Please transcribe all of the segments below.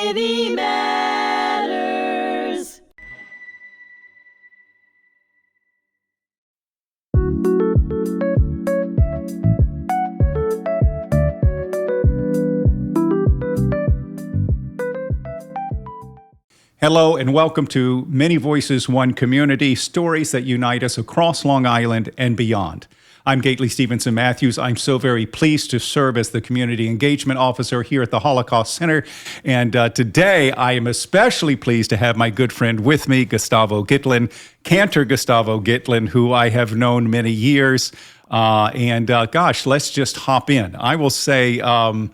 Community Matters. Hello and welcome to Many Voices, One Community, stories that unite us across Long Island and beyond. I'm Gaitley Stevenson-Mathews. I'm so very pleased to serve as the Community Engagement Officer here at the Holocaust Center. And today I am especially pleased to have my good friend with me, Gustavo Gitlin, Cantor Gustavo Gitlin, who I have known many years. Gosh, let's just hop in. I will say, I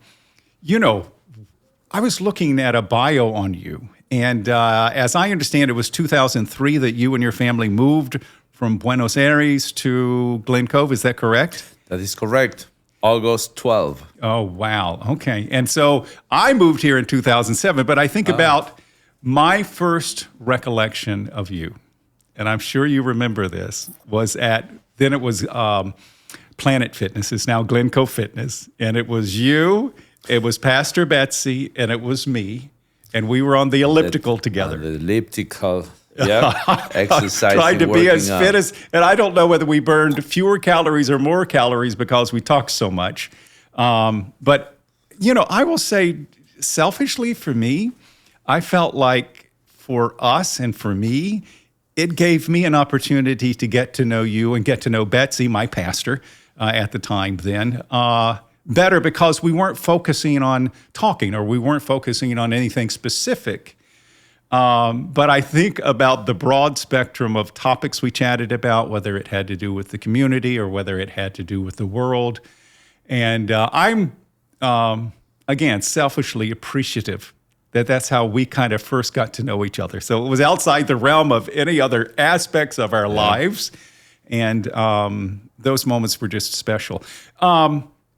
was looking at a bio on you. And as I understand, it was 2003 that you and your family moved from Buenos Aires to Glen Cove. Is that correct? That is correct. August 12. Oh, wow. Okay. And so I moved here in 2007, but I think about my first recollection of you, and I'm sure you remember this, was then it was Planet Fitness. It's now Glen Cove Fitness. And it was you, it was Pastor Betsy, and it was me. And we were on the elliptical together. The elliptical, yeah. Exercising, tried to be as fit as... And I don't know whether we burned fewer calories or more calories because we talked so much. But I will say, selfishly for me, I felt like for us and for me, it gave me an opportunity to get to know you and get to know Betsy, my pastor at the time then, better because we weren't focusing on talking or we weren't focusing on anything specific. But I think about the broad spectrum of topics we chatted about, whether it had to do with the community or whether it had to do with the world. And I'm, again, selfishly appreciative that that's how we kind of first got to know each other. So it was outside the realm of any other aspects of our lives. And those moments were just special.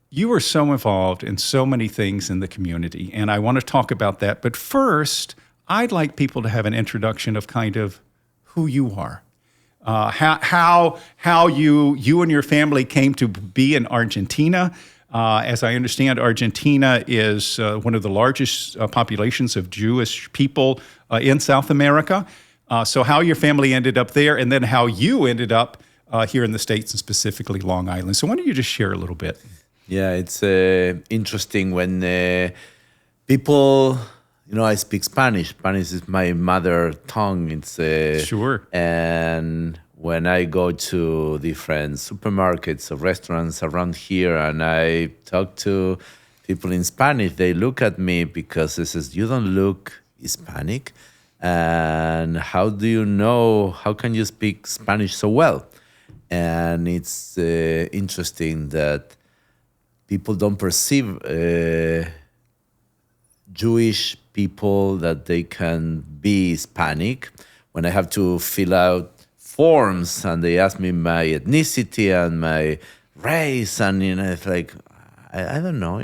You were so involved in so many things in the community, and I want to talk about that. But first, I'd like people to have an introduction of kind of who you are, how you and your family came to be in Argentina. As I understand, Argentina is one of the largest populations of Jewish people in South America. So how your family ended up there, and then how you ended up here in the States, and specifically Long Island. So why don't you just share a little bit? Yeah, it's interesting when people, I speak Spanish. Spanish is my mother tongue. It's sure. And when I go to different supermarkets or restaurants around here and I talk to people in Spanish, they look at me because they says, "You don't look Hispanic. And how can you speak Spanish so well?" And it's interesting that people don't perceive Jewish people that they can be Hispanic. When I have to fill out forms and they ask me my ethnicity and my race, and it's like I don't know.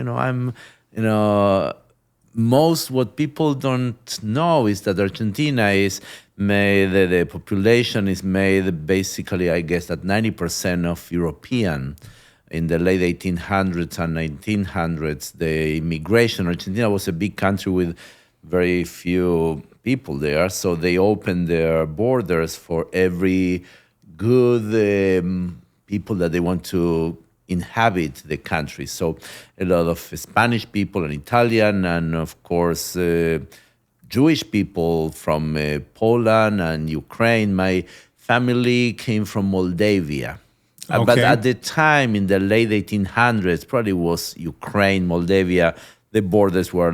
Most what people don't know is that Argentina is made. The population is made basically, I guess, that 90% of European. In the late 1800s and 1900s, the immigration, Argentina was a big country with very few people there, so they opened their borders for every good people that they want to inhabit the country. So a lot of Spanish people and Italian and, of course, Jewish people from Poland and Ukraine. My family came from Moldavia. Okay. But at the time, in the late 1800s, probably was Ukraine, Moldavia, the borders were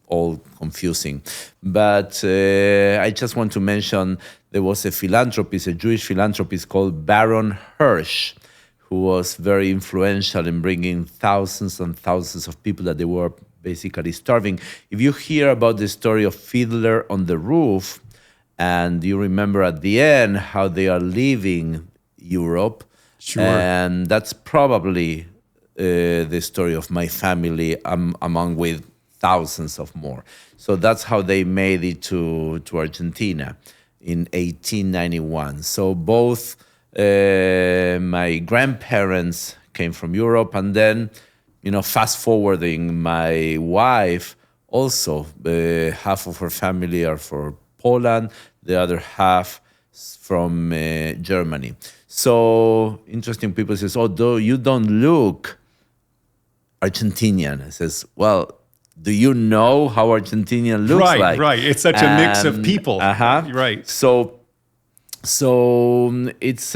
all confusing. But I just want to mention there was a philanthropist, a Jewish philanthropist called Baron de Hirsch, who was very influential in bringing thousands and thousands of people that they were basically starving. If you hear about the story of Fiddler on the Roof, and you remember at the end how they are leaving Europe, sure. And that's probably the story of my family, among with thousands of more. So that's how they made it to Argentina in 1891. So both my grandparents came from Europe, and then, fast forwarding, my wife also. Half of her family are from Poland, the other half from Germany. So interesting. People says, "Oh, you don't look Argentinian." I says, "Well, do you know how Argentinian looks like?" Right. It's such a mix of people. Right. So it's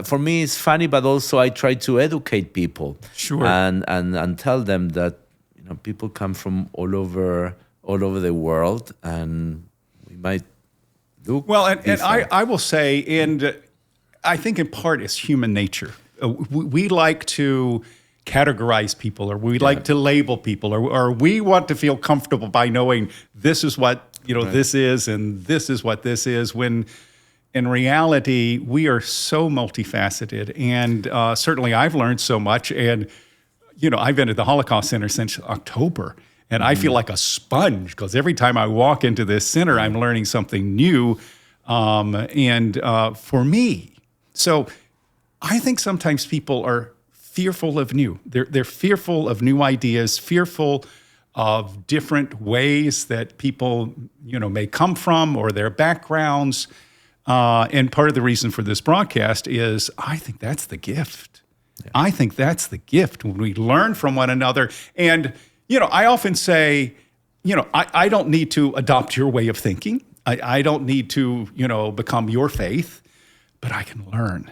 for me it's funny, but also I try to educate people. Sure. And tell them that people come from all over the world, and we might look well. And different. I will say, and I think in part it's human nature. We like to categorize people, or we like to label people, or we want to feel comfortable by knowing this is what this is, and this is what this is, when in reality we are so multifaceted. And certainly I've learned so much. And I've been at the Holocaust Center since October, and I feel like a sponge, because every time I walk into this center I'm learning something new. For me, so I think sometimes people are fearful of new. They're fearful of new ideas, fearful of different ways that people, may come from, or their backgrounds. And part of the reason for this broadcast is I think that's the gift. Yeah. I think that's the gift, when we learn from one another. And, I often say, I don't need to adopt your way of thinking. I don't need to, become your faith, but I can learn.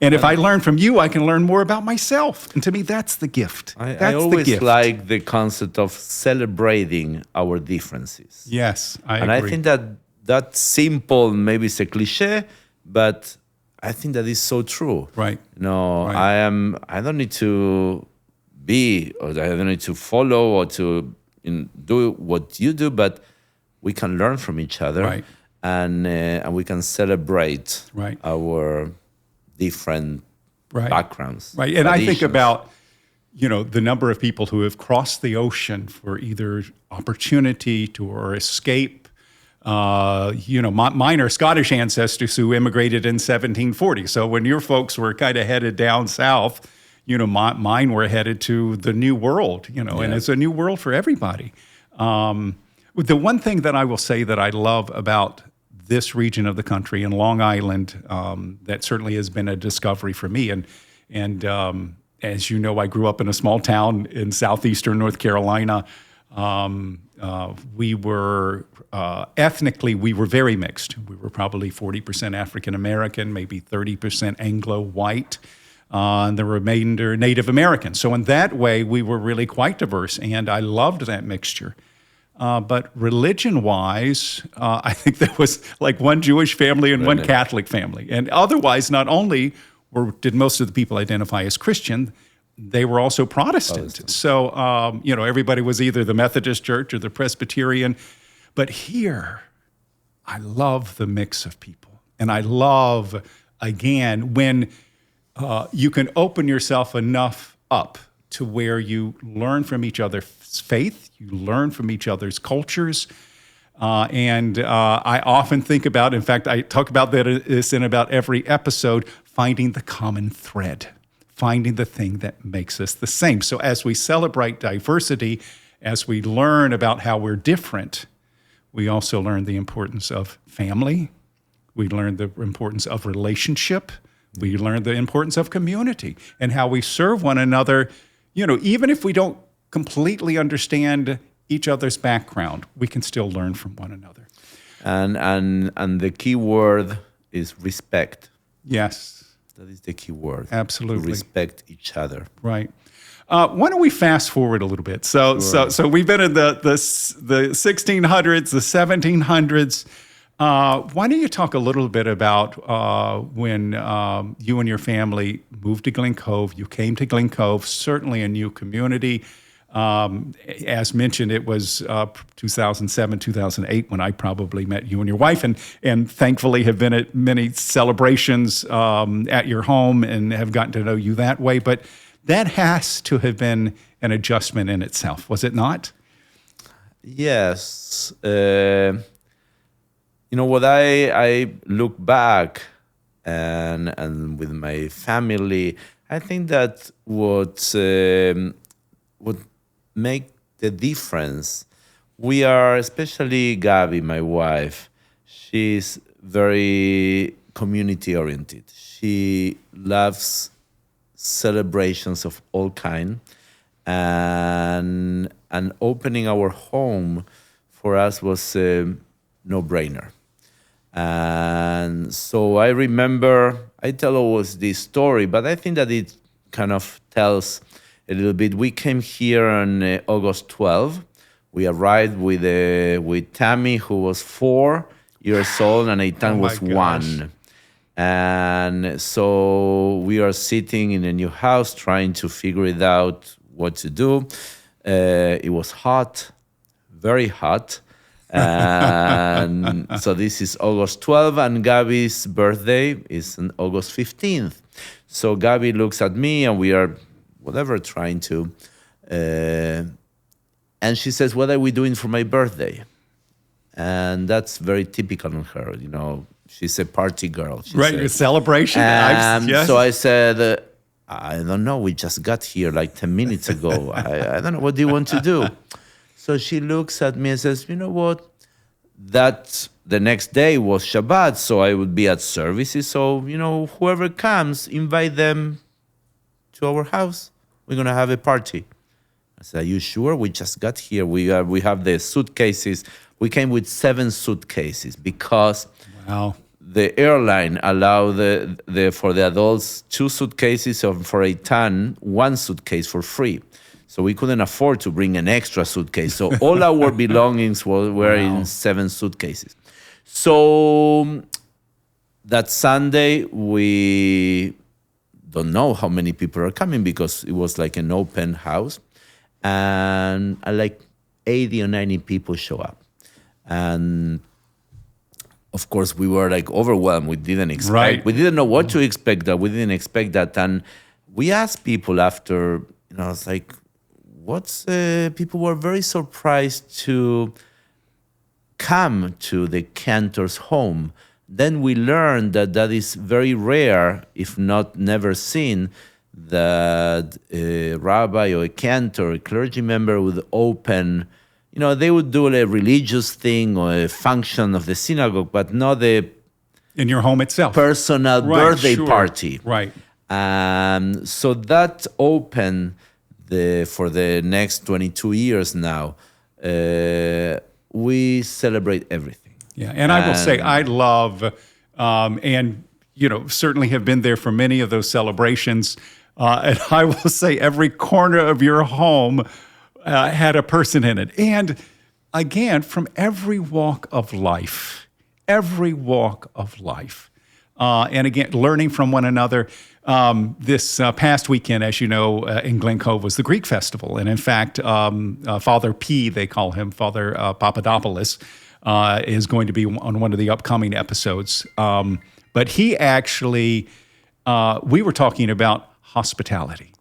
And if I learn from you, I can learn more about myself. And to me, that's the gift. I always like the concept of celebrating our differences. Yes, I agree. And I think that simple, maybe it's a cliche, but I think that is so true. Right. Right. I don't need to be, or I don't need to follow, or to do what you do, but we can learn from each other. Right. And we can celebrate our different backgrounds. Right. And I think about, the number of people who have crossed the ocean for either opportunity or escape. Mine are Scottish ancestors who immigrated in 1740. So when your folks were kind of headed down south, mine were headed to the New World, and it's a new world for everybody. The one thing that I will say that I love about this region of the country, and Long Island, that certainly has been a discovery for me. And as you know, I grew up in a small town in southeastern North Carolina. We were ethnically, we were very mixed. We were probably 40% African American, maybe 30% Anglo-white, and the remainder Native American. So in that way, we were really quite diverse, and I loved that mixture. But religion-wise, I think there was like one Jewish family and one Catholic family. And otherwise, not only did most of the people identify as Christian, they were also Protestant. So, everybody was either the Methodist Church or the Presbyterian. But here, I love the mix of people. And I love, again, when you can open yourself enough up to where you learn from each other's faith, you learn from each other's cultures. And I often think about, in fact, I talk about this in about every episode, finding the common thread, finding the thing that makes us the same. So as we celebrate diversity, as we learn about how we're different, we also learn the importance of family. We learn the importance of relationship. We learn the importance of community and how we serve one another. Even if we don't completely understand each other's background, we can still learn from one another. And the key word is respect. Yes. That is the key word. Absolutely. To respect each other. Right. Why don't we fast forward a little bit? So we've been in the 1600s, the 1700s. Why don't you talk a little bit about when you and your family moved to Glen Cove? You came to Glen Cove, certainly a new community. As mentioned, it was 2007, 2008 when I probably met you and your wife, and thankfully have been at many celebrations at your home and have gotten to know you that way. But that has to have been an adjustment in itself, was it not? Yes. What I look back and with my family, I think that what make the difference. We are, especially Gabi, my wife, she's very community oriented. She loves celebrations of all kind, and opening our home for us was a no-brainer. And so I remember, I tell always this story, but I think that it kind of tells a little bit. We came here on August 12. We arrived with Tammy, who was 4 years old, and Eitan was gosh. 1. And so we are sitting in a new house trying to figure it out what to do. It was hot, very hot. And so this is August 12th, and Gabi's birthday is on August 15th. So Gabi looks at me, and we are, trying to... and she says, what are we doing for my birthday? And that's very typical on her, She's a party girl. Right, a celebration. Yes. So I said, I don't know. We just got here like 10 minutes ago. I don't know. What do you want to do? So she looks at me and says, you know what? That the next day was Shabbat, so I would be at services. So, whoever comes, invite them to our house. We're going to have a party. I said, are you sure? We just got here. We have the suitcases. We came with 7 suitcases because... Wow. The airline allowed for the adults 2 suitcases, or for Eitan 1 suitcase for free. So we couldn't afford to bring an extra suitcase. So all our belongings were in 7 suitcases. So that Sunday, we don't know how many people are coming because it was like an open house. And like 80 or 90 people show up. And of course, we were like overwhelmed. We didn't expect. Right. We didn't know what to expect. We didn't expect that. And we asked people after. It's like, people were very surprised to come to the Cantor's home. Then we learned that is very rare, if not never seen, that a rabbi or a cantor, a clergy member would open. They would do a religious thing or a function of the synagogue, but not a in your home itself, personal birthday party. Right. So that opened for the next 22 years now. We celebrate everything. Yeah, and I will say I love, and certainly have been there for many of those celebrations. And I will say every corner of your home had a person in it. And again, from every walk of life. And again, learning from one another. This past weekend, as you know, in Glen Cove was the Greek festival. And in fact, Father P, they call him, Father Papadopoulos, is going to be on one of the upcoming episodes. But he actually, we were talking about hospitality.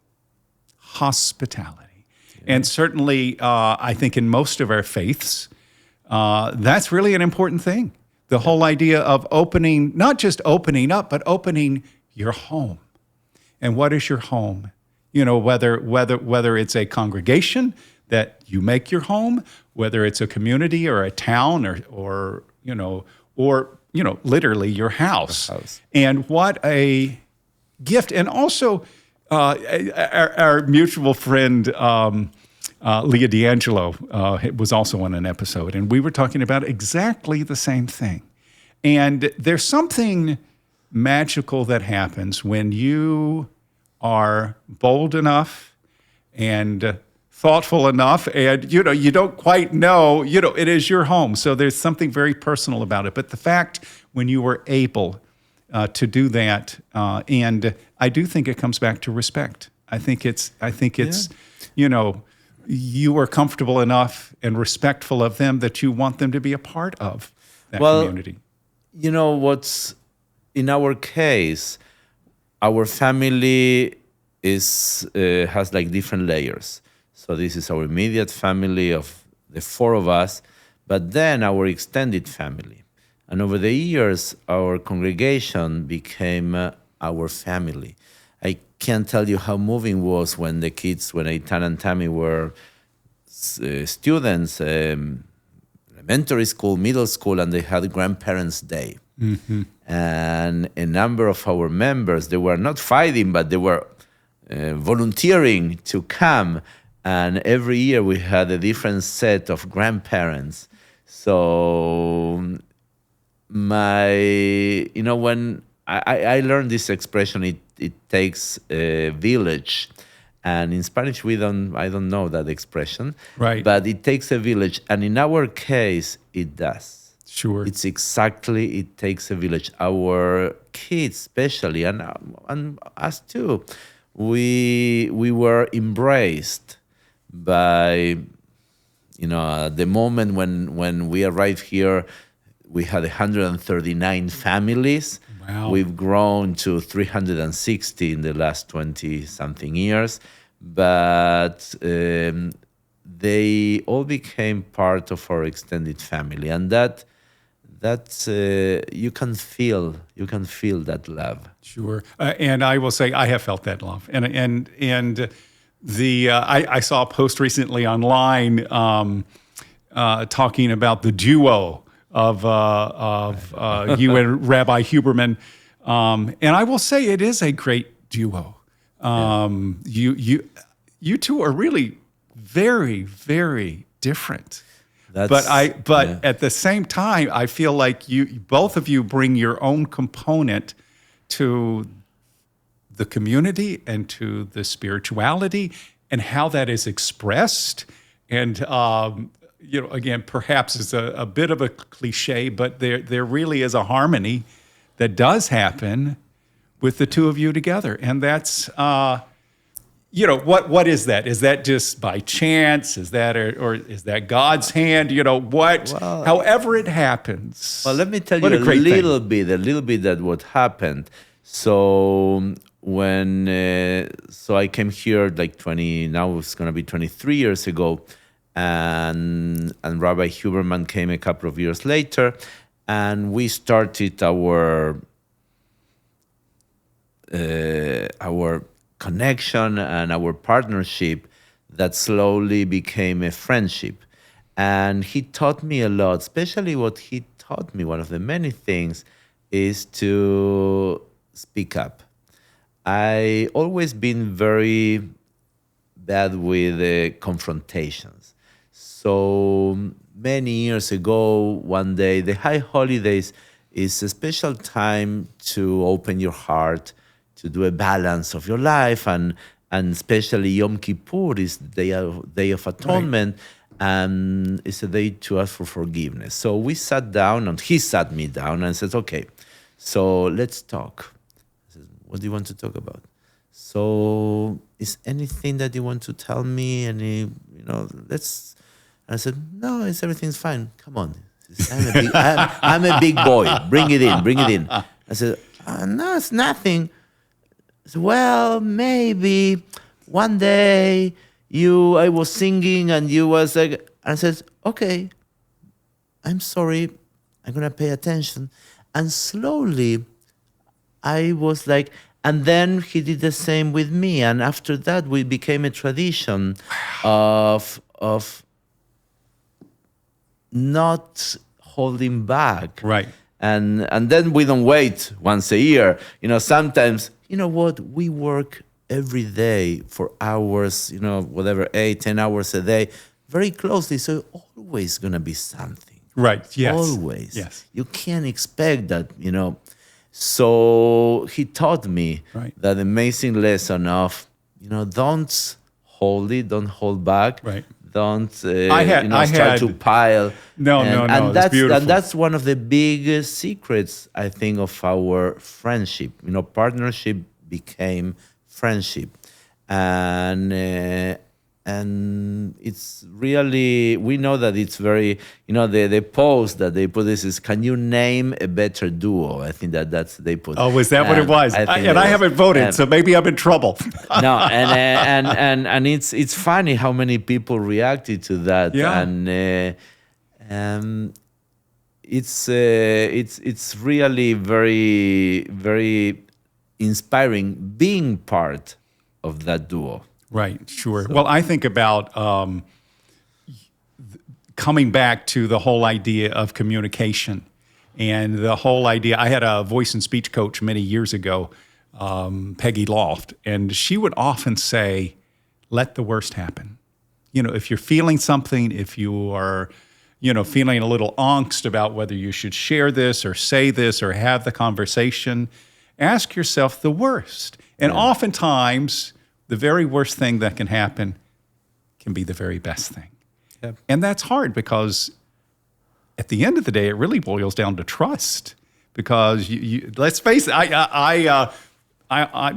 And certainly, I think in most of our faiths, that's really an important thing. The whole idea of opening, not just opening up, but opening your home. And what is your home? Whether it's a congregation that you make your home, whether it's a community or a town or literally your house. And what a gift. And also, our mutual friend, Leah D'Angelo, was also on an episode, and we were talking about exactly the same thing. And there's something magical that happens when you are bold enough and thoughtful enough, and you don't quite know, it is your home. So there's something very personal about it. But the fact when you were able to do that, and I do think it comes back to respect. I think it's you are comfortable enough and respectful of them that you want them to be a part of that community. What's in our case, our family has like different layers. So this is our immediate family of the 4 of us, but then our extended family. And over the years, our congregation became our family. I can't tell you how moving it was when Eitan and Tammy were students, elementary school, middle school, and they had Grandparents' Day. And a number of our members, they were not fighting, but they were volunteering to come. And every year we had a different set of grandparents. So when I learned this expression, it takes a village. And in Spanish, I don't know that expression. Right. But it takes a village. And in our case, it does. Sure. It takes a village. Our kids, especially, and us too, we were embraced by, the moment when we arrived here, we had 139 families. Wow. We've grown to 360 in the last 20-something years. But they all became part of our extended family. And that's you can feel that love. Sure, and I will say I have felt that love, and I saw a post recently online talking about the duo of you and Rabbi Huberman, and I will say it is a great duo. You two are really very, very different. But at the same time, I feel like both of you bring your own component to the community and to the spirituality and how that is expressed. And again, perhaps it's a bit of a cliche, but there really is a harmony that does happen with the two of you together, and that's. What is that? Is that just by chance? Is that or is that God's hand? However it happens. Well, let me tell you a little bit that what happened. So when I came here like 20, now it's going to be 23 years ago, and Rabbi Huberman came a couple of years later, and we started our connection and our partnership that slowly became a friendship. And he taught me a lot, especially what he taught me, one of the many things, is to speak up. I always been very bad with confrontations. So many years ago, one day, the high holidays is a special time to open your heart, to do a balance of your life, and especially Yom Kippur is the Day of Atonement, right. And it's a day to ask for forgiveness. So we sat down, and he sat me down and said, "Okay, so let's talk." I said, "What do you want to talk about?" "So is anything that you want to tell me? Let's." And I said, "No, everything's fine. Come on, I'm a big boy. Bring it in." I said, "No, it's nothing." Well, maybe one day I was singing and you was like, and I said, "Okay, I'm sorry, I'm gonna pay attention." And slowly I was like, and then he did the same with me. And after that, we became a tradition of not holding back. Right. And then we don't wait once a year. Sometimes, we work every day for hours, 8-10 hours a day, very closely. So always going to be something. Right, yes. Always. Yes. You can't expect that, So he taught me that amazing lesson of, don't hold it, don't hold back. Right. Don't try to pile. No. And that's beautiful. And that's one of the biggest secrets, I think, of our friendship. Partnership became friendship, and it's really, we know that it's very, the post that they put this is, "Can you name a better duo?" I think that's they put. Oh, was that what it was? I haven't voted, so maybe I'm in trouble. No, and it's funny how many people reacted to that, and it's really very, very inspiring being part of that duo. Right, sure. So, well, I think about coming back to the whole idea of communication and the whole idea. I had a voice and speech coach many years ago, Peggy Loft, and she would often say, let the worst happen. If you're feeling something, if you are, feeling a little angst about whether you should share this or say this or have the conversation, ask yourself the worst. And oftentimes, the very worst thing that can happen can be the very best thing. Yep. And that's hard because at the end of the day, it really boils down to trust. Because let's face it, I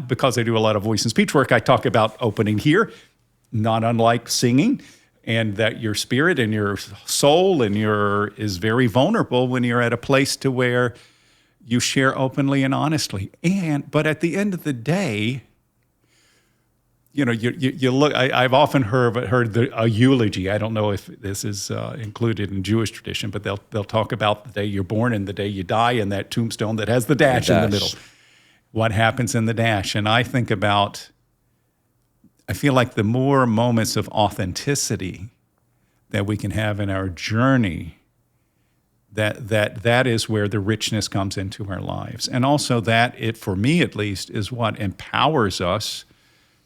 because I do a lot of voice and speech work, I talk about opening here, not unlike singing, and that your spirit and your soul and is very vulnerable when you're at a place to where you share openly and honestly. But at the end of the day, you look. I've often heard a eulogy. I don't know if this is included in Jewish tradition, but they'll talk about the day you're born and the day you die, and that tombstone that has the dash in the middle. What happens in the dash? And I feel like the more moments of authenticity that we can have in our journey, that is where the richness comes into our lives. And also for me at least, is what empowers us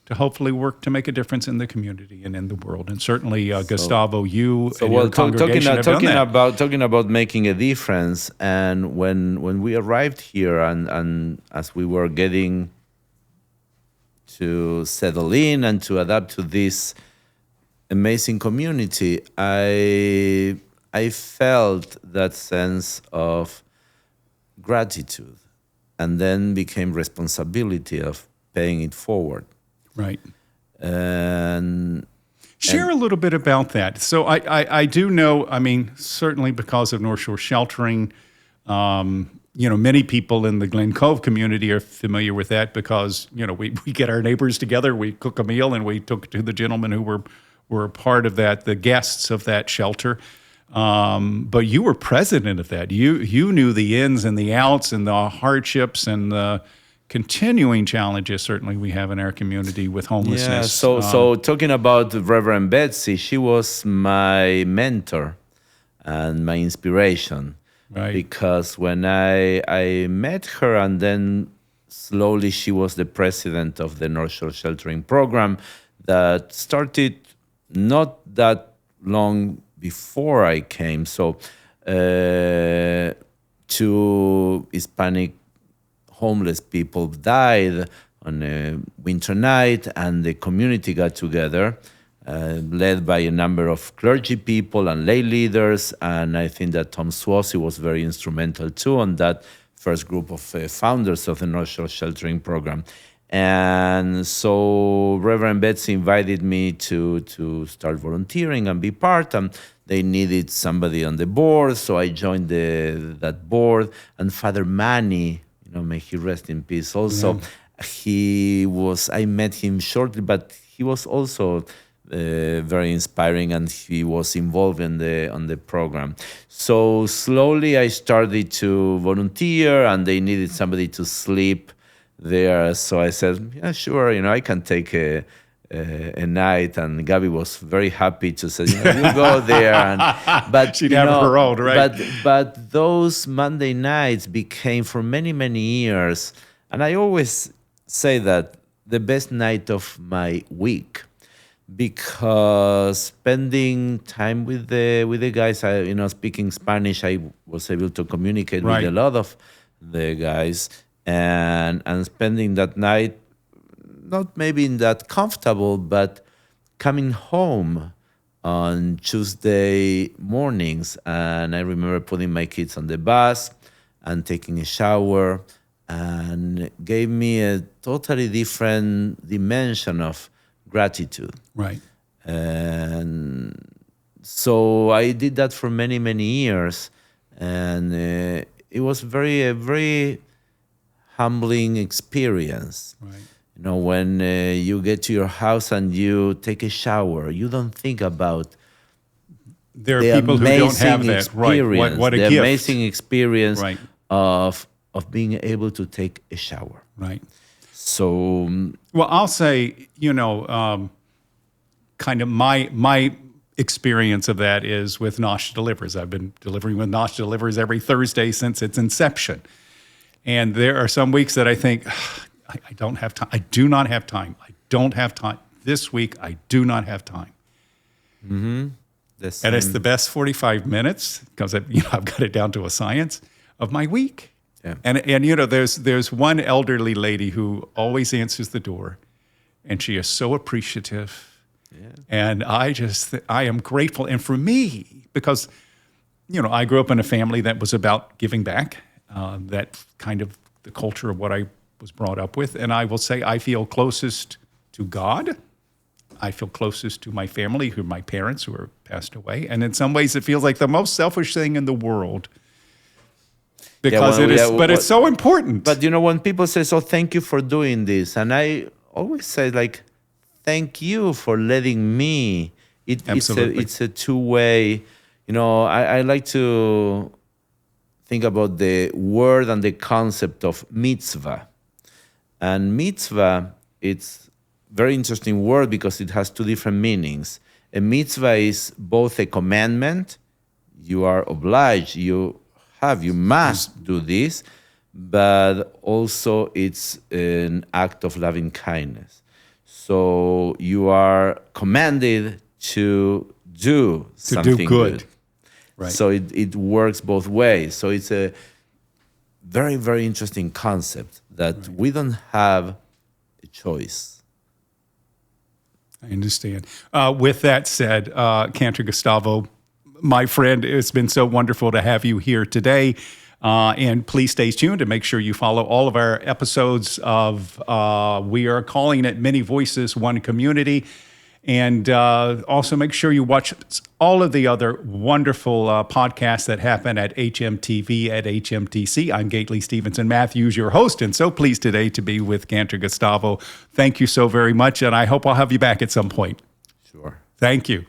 to hopefully work to make a difference in the community and in the world. And certainly, Gustavo, you and your congregation have done that. Talking about making a difference, and when we arrived here and as we were getting to settle in and to adapt to this amazing community, I felt that sense of gratitude, and then became responsibility of paying it forward. Right. And share a little bit about that. So I do know, certainly because of North Shore Sheltering, many people in the Glen Cove community are familiar with that because, we get our neighbors together, we cook a meal, and we took to the gentlemen who were part of that, the guests of that shelter. But you were president of that. You knew the ins and the outs and the hardships and the continuing challenges certainly we have in our community with homelessness. Yeah, so talking about Reverend Betsy, she was my mentor and my inspiration. Right. Because when I met her, and then slowly she was the president of the North Shore Sheltering Program that started not that long before I came. So 2 Hispanic homeless people died on a winter night, and the community got together, led by a number of clergy people and lay leaders. And I think that Tom Swassey was very instrumental too on that first group of founders of the North Shore Sheltering Program. And so Reverend Betsy invited me to start volunteering and be part, and they needed somebody on the board, so I joined that board. And Father Manny, may he rest in peace. Also, I met him shortly, but he was also very inspiring, and he was involved on the program. So slowly I started to volunteer, and they needed somebody to sleep there. So I said, yeah, sure, I can take a night. And Gabby was very happy to say, you go there. But she'd have her own, right? But those Monday nights became for many, many years, and I always say that the best night of my week, because spending time with the guys, speaking Spanish, I was able to communicate with a lot of the guys, and spending that night, not maybe in that comfortable, but coming home on Tuesday mornings. And I remember putting my kids on the bus and taking a shower, and gave me a totally different dimension of gratitude. Right. And so I did that for many, many years. And it was a very humbling experience. Right. When you get to your house and you take a shower, you don't think about there are people who don't have that. Experience, right. What a the gift. amazing experience right. of being able to take a shower. Right. So, well, I'll say, kind of my experience of that is with Nosh Delivers. I've been delivering with Nosh Delivers every Thursday since its inception. And there are some weeks that I think, I don't have time. I do not have time. I don't have time. This week, I do not have time. Mm-hmm. And it's the best 45 minutes because I've got it down to a science of my week. Yeah. And there's one elderly lady who always answers the door, and she is so appreciative. Yeah. And I am grateful. And for me, because, I grew up in a family that was about giving back, that kind of the culture of what I was brought up with. And I will say I feel closest to God. I feel closest to my family, my parents who are passed away. And in some ways, it feels like the most selfish thing in the world. Because it's so important. But when people say, "So thank you for doing this," and I always say, like, "Thank you for letting me." It's a two-way. I like to think about the word and the concept of mitzvah. And mitzvah, it's a very interesting word because it has two different meanings. A mitzvah is both a commandment, you are obliged, you must do this, but also it's an act of loving kindness. So you are commanded to do something do good. Right. So it works both ways. So it's a very, very interesting concept that we don't have a choice. I understand. With that said, Cantor Gustavo, my friend, it's been so wonderful to have you here today. And please stay tuned and make sure you follow all of our episodes of, we are calling it Many Voices, One Community. And also make sure you watch all of the other wonderful podcasts that happen at HMTV at HMTC. I'm Gaitley Stevenson-Mathews, your host, and so pleased today to be with Cantor Gustavo. Thank you so very much, and I hope I'll have you back at some point. Sure. Thank you.